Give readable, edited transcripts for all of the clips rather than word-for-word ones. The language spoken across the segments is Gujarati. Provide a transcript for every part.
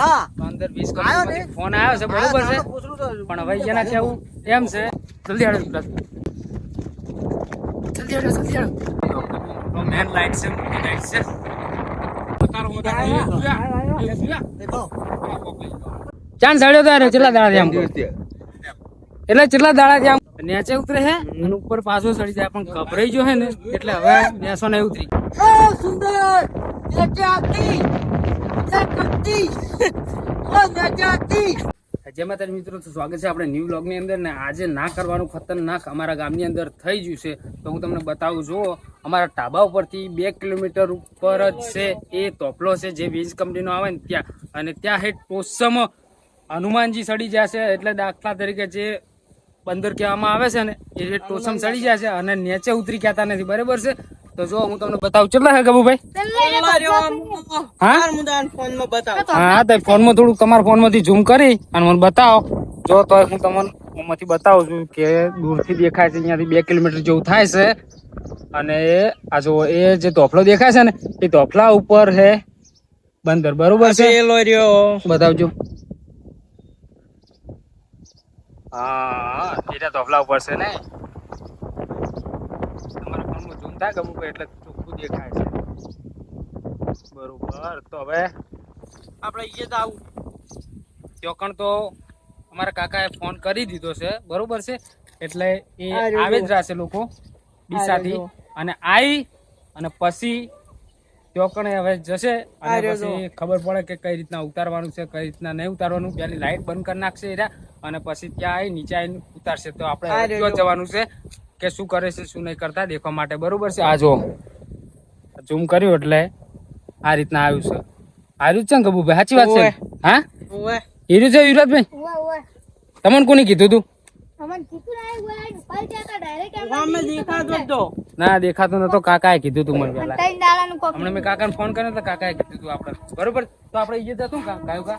હા અંદર 20 કંપનીમાંથી ફોન આવ્યો છે, બરોબર છે, પણ હવે જેના કેવું એમ છે, જલ્દી આડો જલ્દી આડો મેન લાઈટ છે, મોટી લાઈટ છે. ચાંદ સાડ્યો તો કેટલા દાડા થયા એટલે કેટલા દાડા થયા નેચે ઉતરે છે અને ઉપર પાછો ચડી જાય, પણ ગભરાઈ ગયો હે ને એટલે હવે નેસો ને ઉતરી સુંદર નેચે આતી જય માતાજી મિત્રો, સ્વાગત છે આપણે ન્યૂ વ્લોગ ની અંદર ને આજે ના કરવાનું ખતરનાક અમારા ગામની અંદર થઈ ગયું છે, તો હું તમને બતાવું છું. અમારા ઢાબા ઉપરથી 2 કિલોમીટર ઉપર જ છે એ તોપલો છે જે વીજ કંપનીનો આવે ને ત્યાં, અને ત્યાં હે ટોસમ હનુમાનજી સડી જશે, એટલે દાખલા તરીકે જે બંદર કહેવામાં આવે છે ને એ ટોસમ સડી જશે અને નીચે ઉતરી કહેતા નથી, બરાબર છે. તો જો હું તમને બતાવું કેટલા છે ગબુભાઈ. હા તો ફોન માં થોડું તમારા ફોન માંથી ઝૂમ કરી અને મને બતાવો. જો તો હું તમને માંથી બતાવું છું કે દૂરથી દેખાય છે, અહીંયાથી 2 કિલોમીટર જેવું થાય છે, અને આ જો એ જે તોફલો દેખાય છે ને એ તોફલા ઉપર છે બંદર, બરોબર છે. બતાવજો. હા এটা તોફલા ઉપર છે ને, તમારા ફોનમાં ઝૂમ થાય ગબુભાઈ એટલે ચોખ્ખું દેખાય છે, બરોબર. તો હવે આપણે એ જ આવું ચોકણ તો અમારા કાકાએ ફોન કરી દીધો છે, બરોબર છે, એટલે એ આવે જ રહેશે લોકો ડીસાથી, અને આવી અને પછી ચોકણે હવે જશે અને પછી ખબર પડે કે કઈ રીતના ઉતારવાનું છે, કઈ રીતના નહીં ઉતારવાનું. પેલી લાઈટ બંધ કરી નાખશે એરા અને પછી ત્યાં આવી નીચે આવીને ઉતારશે. તો આપણે ક્યાં જવાનું છે કે શું કરે છે શું નહીં કરતા દેખવા માટે, બરોબર છે. આ જો ઝૂમ કર્યું એટલે આ રીતના આવ્યું છે, આવ્યું છે ને ગબુભાઈ, સાચી વાત છે? હા હીરું છે યુવરાજભાઈ, તમને કોને કીધું તું? ના દેખાતો નતો, કાકાએ કીધું તું મને પેલા. હમણાં મેં કાકાને ફોન કર્યો તો કાકાએ કીધું તું આપણે, બરોબર. તો આપણે એ જતું ગાયુકા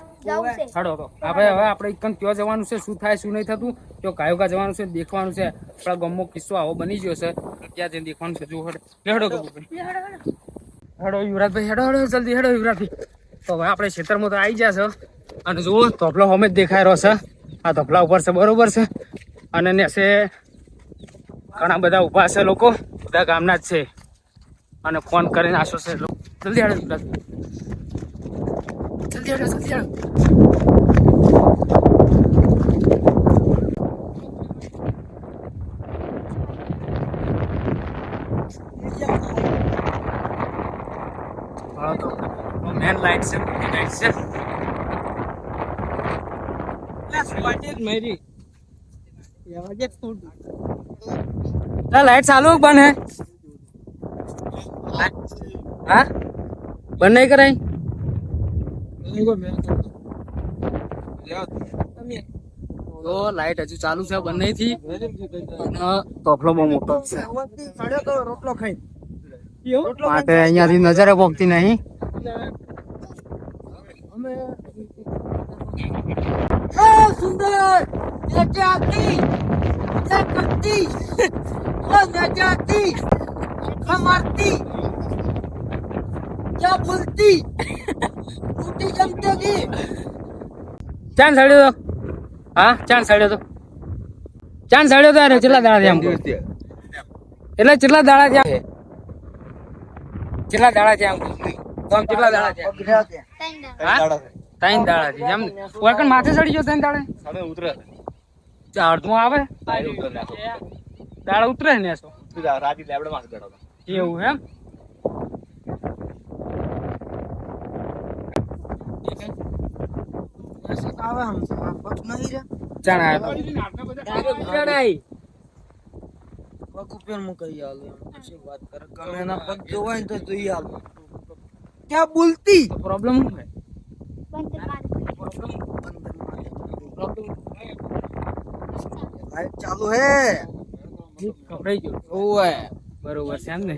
હડો તો હવે આપણે ત્યાં જવાનું છે, શું થાય શું નહીં થતું તો ગાયુકા જવાનું છે, દેખવાનું છે. આપણા ગામમાં કિસ્સો આવો બની ગયો છે, ત્યાં જઈને દેખવાનું છે. જો હેડો હેડો યુવરાજભાઈ, હેડો હેડો જલ્દી હેડો યુવરાજભાઈ. તો હવે આપણે ખેતરમાં તો આવી જશે અને જુઓ તોફલો અમે જ દેખાઈ રહ્યો છે, આ તોફલા ઉપર છે, બરોબર છે. અને નેસે ઘણા બધા ઉભા છે લોકો, બધા ગામના જ છે, અને ફોન કરીને આશો છે. જલ્દી હેડો યુવરાજભાઈ, જલ્દી હેડો જલ્દી હેડો. મેન લાઈટ છે, મોટી લાઈટ છે. લાઈટ ચાલુ બંધ હે? હા બંધ નહીં કરાય તો લાઈટ હજુ ચાલુ છે, બંધ નહીં થી. તોફલો બહુ મોટો છે માટે અહીંયાથી નજરે પોકતી નહીં. સુંદર નેચે આતી નેચે आती मारती क्या बोलती टूटी जमतेगी. ચાંદ સાડ્યો તો, હા ચાંદ સાડ્યો તો, ચાંદ સાડ્યો તો યાર. કેટલા દાડા થયા એટલે કેટલા દાડા થયા, કેટલા દાડા થયા તો આમ કેટલા દાડા થયા? 3 દાડા થી એમ ને? ઓળકણ માથે ચડી ગયો 3 દાડે ઉતરે અડધું આવે દાડા ઉતરે ને એવું એમ. क्या बोलती प्रॉब्लम चालू है બરોબર છે એમ ને.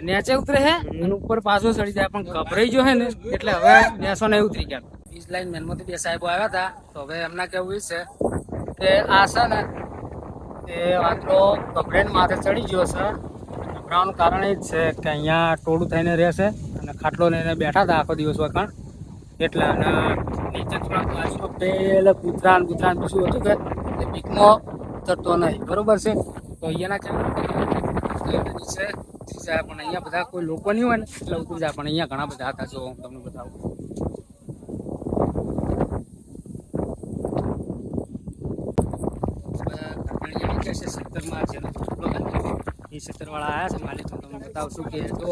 નેચે ઉતરે છે અને ઉપર પાછો ચડી જાય, પણ ગભરાઈ ગયો હે ને એટલે હવે નેસો ને ઉતરી ગયા. વીજ લાઈન મેન માંથી 2 સાહેબો આવ્યા હતા, તો હવે એમના કેવું છે કે આ છે ને એ વાંદરો ગભરાઈને માથે ચડી ગયો છે. ગભરાવાનું કારણ એ જ છે કે અહીંયા ટોળું થઈને રહેશે અને ખાટલો લઈને બેઠા હતા આખો દિવસ વખણ, એટલે અને નીચે થોડાક બાજુમાં પેલે કૂતરા ને બીજું હતું કે એ બીકમાં ચડતો નહીં, બરોબર છે. તો અહીંયાના નીચે ઉતરી જાય, પણ અહીંયા બધા કોઈ લોકો નહીં હોય ને એટલે ઉતરી જાય, પણ અહીંયા ઘણા બધા હતા. જો હું તમને બતાવું. એ 70 વાળા આવ્યા છે માલિક, હું તમને બતાવશું કે જો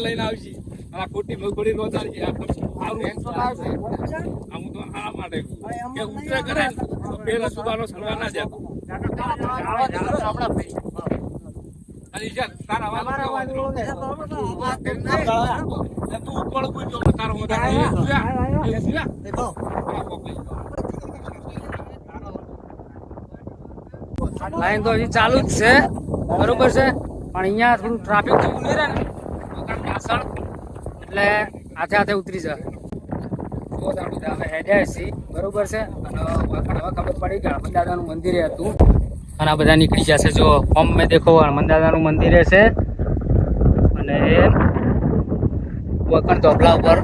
લઈને આવશે ખોટી મગફળી નો ચાલશે. હું તો આ માટે કે ઉતરે કરે ને તો પેલા સુબાનો સળવા ના જતો. લાઈન તો હજી ચાલુ જ છે, બરોબર છે. પણ અહીંયા થોડું ટ્રાફિક જેવું નહીં રહે ને પાછળ, એટલે હાથે ઉતરી જાય. તો બધા હવે હેડ્યા છીએ, બરોબર છે. અને હવે ખબર પડી કે હનુમાન દાદાનું મંદિર હતું અને આ બધા નીકળી જશે. જો ફોર્મ મેં દેખો હનુમાન દાદાનું મંદિર છે અને વખણ ધોપલા ઉપર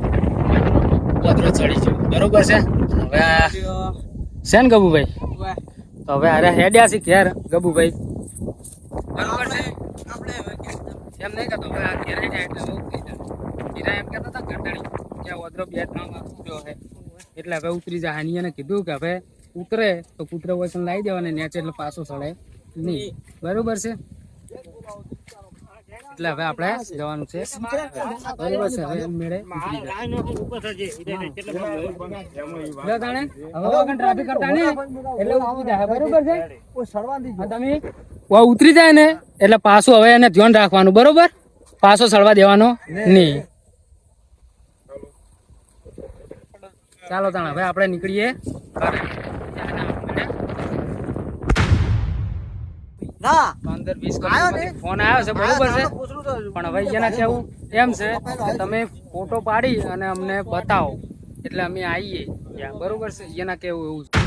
પથરો ચડી છે, બરોબર છે. હવે છે ને ગબુભાઈ, તો હવે અરે હેડ્યા છે ઘેર ગબુભાઈ, બરોબર છે. એમ નહીં કહેતો હવે ઘેર હેડ્યા એટલે હીરા એમ કહેતા હતા ઘંટાડી કે ઓદરો 2-3 ઉતર્યો છે એટલે હવે ઉતરી જાય. હાનીને કીધું કે હવે ઉતરે તો કૂતરો હોય તો લાવી દેવાને નેચે એટલે પાછો સળે નહીં, બરોબર છે. એટલે હવે આપણે જવાનું છે, બરોબર છે. હવે મેળે ઉતરી જાય ટ્રાફિક કરતા નહીં એટલે ઉતરી જાય, બરોબર છે. તમે ઉતરી જાય ને એટલે પાછું હવે એને ધ્યાન રાખવાનું, બરોબર. પાછો સળવા દેવાનો નહીં. ચાલો તાણ હવે આપણે નીકળીએ. 15-20 ફોન આવ્યો છે, બરોબર છે. પણ હવે એના કેવું એમ છે કે તમે ફોટો પાડી અને અમને બતાવો એટલે અમે આવીએ, બરોબર છે. એના કેવું એવું છે.